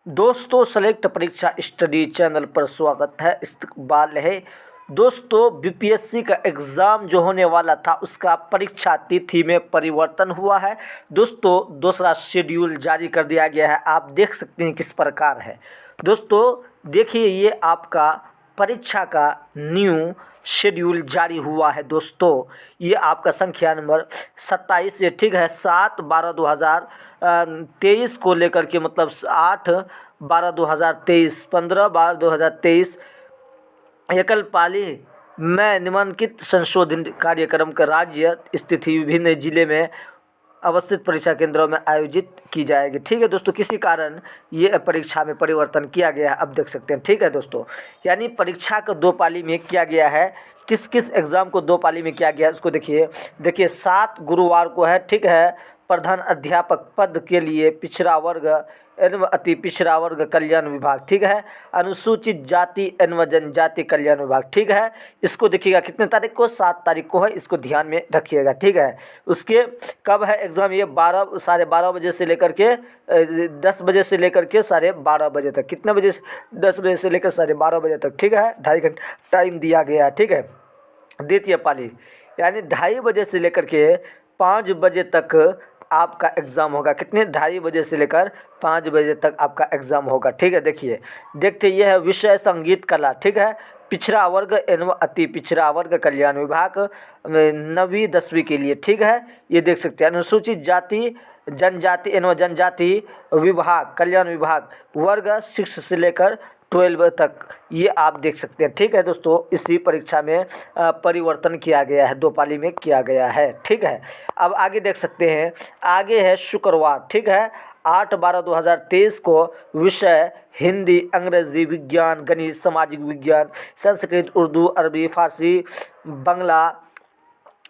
दोस्तों सेलेक्ट परीक्षा study channel पर स्वागत है। इस्तकबाल है दोस्तों। बीपीएससी का एग्ज़ाम जो होने वाला था उसका परीक्षा तिथि में परिवर्तन हुआ है दोस्तों। दूसरा शेड्यूल जारी कर दिया गया है। आप देख सकते हैं किस प्रकार है दोस्तों। देखिए ये आपका परीक्षा का न्यू शेड्यूल जारी हुआ है दोस्तों। ये आपका संख्या नंबर 27 ये ठीक है 7/12/2023 को लेकर के, मतलब 8/12/2023 15/12/2023 एकल पाली में निम्नलिखित संशोधन कार्यक्रम का राज्य स्थिति विभिन्न जिले में अवस्थित परीक्षा केंद्रों में आयोजित की जाएगी। ठीक है दोस्तों, किसी कारण ये परीक्षा में परिवर्तन किया गया है, अब देख सकते हैं। ठीक है दोस्तों, यानी परीक्षा को दो पाली में किया गया है। किस किस एग्ज़ाम को दो पाली में किया गया है उसको देखिए 7 गुरुवार को है, ठीक है, प्रधान अध्यापक पद के लिए पिछड़ा वर्ग एवं अति पिछड़ा वर्ग कल्याण विभाग, ठीक है, अनुसूचित जाति एवं जनजाति कल्याण विभाग, ठीक है। इसको देखिएगा कितने तारीख को, 7 तारीख को है, इसको ध्यान में रखिएगा, ठीक है। उसके कब है एग्ज़ाम, ये 12 बजे से लेकर के 10 बजे से लेकर के 12:30 बजे तक। कितने बजे? 10 बजे से लेकर 12:30 बजे तक, ठीक है। 2.5 घंटा टाइम दिया गया है, ठीक है। द्वितीय पाली यानी 2:30 बजे से लेकर के 5 बजे तक आपका एग्ज़ाम होगा। कितने? 2:30 बजे से लेकर 5 बजे तक आपका एग्ज़ाम होगा, ठीक है। देखते ये है विषय संगीत कला, ठीक है, पिछड़ा वर्ग एवं अति पिछड़ा वर्ग कल्याण विभाग 9वीं 10वीं के लिए, ठीक है। ये देख सकते हैं अनुसूचित जाति जनजाति एवं जनजाति विभाग कल्याण विभाग वर्ग 6 से लेकर 12 तक, ये आप देख सकते हैं, ठीक है दोस्तों। इसी परीक्षा में परिवर्तन किया गया है, दो पाली में किया गया है, ठीक है। अब आगे देख सकते हैं, आगे है शुक्रवार, ठीक है, 8/12/2023 को विषय हिंदी अंग्रेजी विज्ञान गणित सामाजिक विज्ञान संस्कृत उर्दू अरबी फारसी बांग्ला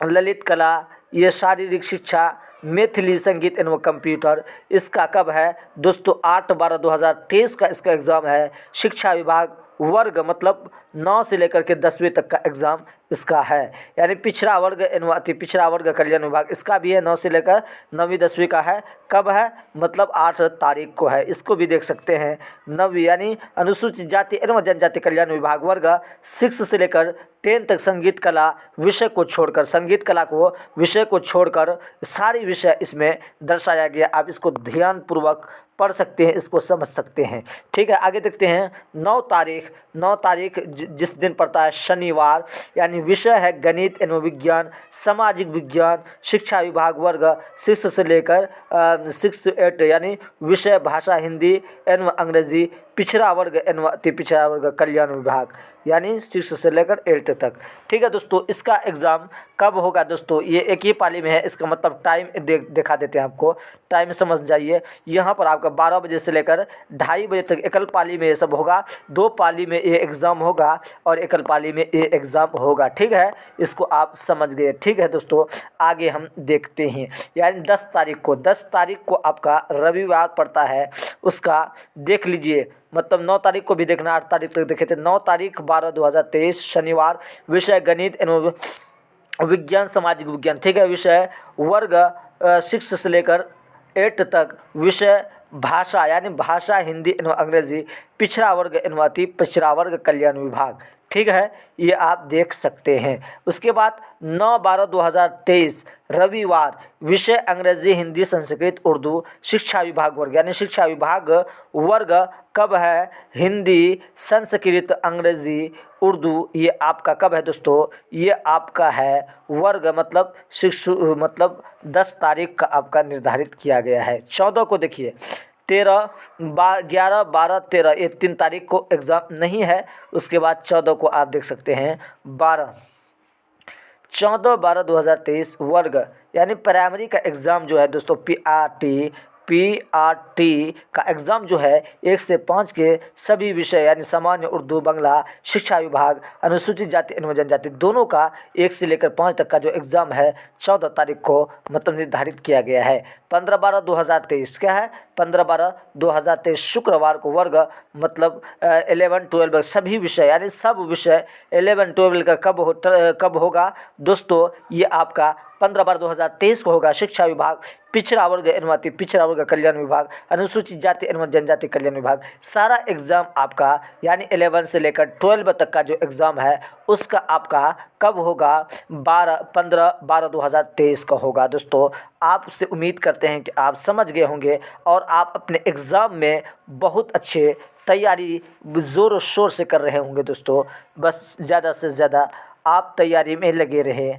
ललित कला, ये शारीरिक शिक्षा मैथिली संगीत एवं कंप्यूटर। इसका कब है दोस्तों? 8/12/2023 का इसका एग्ज़ाम है। शिक्षा विभाग वर्ग मतलब 9 से लेकर के 10वीं तक का एग्ज़ाम इसका है। यानी पिछड़ा वर्ग एवं अति पिछड़ा वर्ग कल्याण विभाग इसका भी है, 9 से लेकर 9वीं 10वीं का है। कब है? मतलब 8 तारीख को है। इसको भी देख सकते हैं 9वीं यानी अनुसूचित जाति एवं जनजाति कल्याण विभाग वर्ग 6 से लेकर 10 तक संगीत कला विषय को छोड़कर, संगीत कला को विषय को छोड़कर सारी विषय इसमें दर्शाया गया। आप इसको ध्यानपूर्वक पढ़ सकते हैं, इसको समझ सकते हैं, ठीक है। आगे देखते हैं 9 तारीख जिस दिन पड़ता है शनिवार, यानी विषय है गणित एवं विज्ञान सामाजिक विज्ञान शिक्षा विभाग वर्ग 6 से लेकर 6 से 8 यानी विषय भाषा हिंदी एवं अंग्रेजी पिछड़ा वर्ग एवं अति पिछड़ा वर्ग कल्याण विभाग यानी 6 से लेकर 8 तक, ठीक है दोस्तों। इसका एग्ज़ाम कब होगा दोस्तों? ये एक ही पाली में है, इसका मतलब टाइम दिखा देते हैं आपको, टाइम समझ जाइए। यहाँ पर आपका 12 बजे से लेकर 2:30 बजे तक एकल पाली में ये सब होगा। दो पाली में ये एग्ज़ाम होगा और एकल पाली में ये एग्ज़ाम होगा, ठीक है। इसको आप समझ गए, ठीक है दोस्तों। आगे हम देखते हैं, यानी 10 तारीख को आपका रविवार पड़ता है, उसका देख लीजिए। मतलब 9 तारीख को भी देखना, 8 तारीख तक देखे थे। 9 तारीख 12/2023 शनिवार विषय गणित एवं विज्ञान सामाजिक विज्ञान, ठीक है। विषय वर्ग 6 से लेकर 8 तक विषय भाषा यानी भाषा हिंदी एवं अंग्रेजी पिछड़ा वर्ग एवं अति पिछड़ा वर्ग कल्याण विभाग, ठीक है। ये आप देख सकते हैं। उसके बाद 9/12/2023 रविवार विषय अंग्रेजी हिंदी संस्कृत उर्दू शिक्षा विभाग वर्ग यानी शिक्षा विभाग वर्ग कब है? हिंदी संस्कृत अंग्रेजी उर्दू, ये आपका कब है दोस्तों? ये आपका है वर्ग मतलब 10 तारीख का आपका निर्धारित किया गया है। 14 को देखिए 11, 12, 13 ये 3 तारीख को एग्ज़ाम नहीं है। उसके बाद 14 को आप देख सकते हैं 14/12/2023 वर्ग यानी प्राइमरी का एग्ज़ाम जो है दोस्तों पीआरटी का एग्ज़ाम जो है 1 से 5 के सभी विषय यानी सामान्य उर्दू बांग्ला शिक्षा विभाग अनुसूचित जाति एवं जनजाति दोनों का 1 से लेकर 5 तक का जो एग्ज़ाम है 14 तारीख को मतलब निर्धारित किया गया है। 15/12/2023 क्या है? 15/12/2023 शुक्रवार को वर्ग मतलब 11, 12 सभी विषय यानी सब विषय 11, 12 का कब होगा दोस्तों? ये आपका 15/12/2023 को होगा शिक्षा विभाग, पिछड़ा वर्ग एवं अति पिछड़ा वर्ग कल्याण विभाग, अनुसूचित जाति एवं जनजाति कल्याण विभाग। सारा एग्ज़ाम आपका यानी 11 से लेकर 12 तक का जो एग्ज़ाम है उसका आपका कब होगा? 15/12/2023 का होगा। दोस्तों, आपसे उम्मीद करते हैं कि आप समझ गए होंगे और आप अपने एग्ज़ाम में बहुत अच्छे तैयारी ज़ोर शोर से कर रहे होंगे। दोस्तों, बस ज़्यादा से ज़्यादा आप तैयारी में लगे रहें।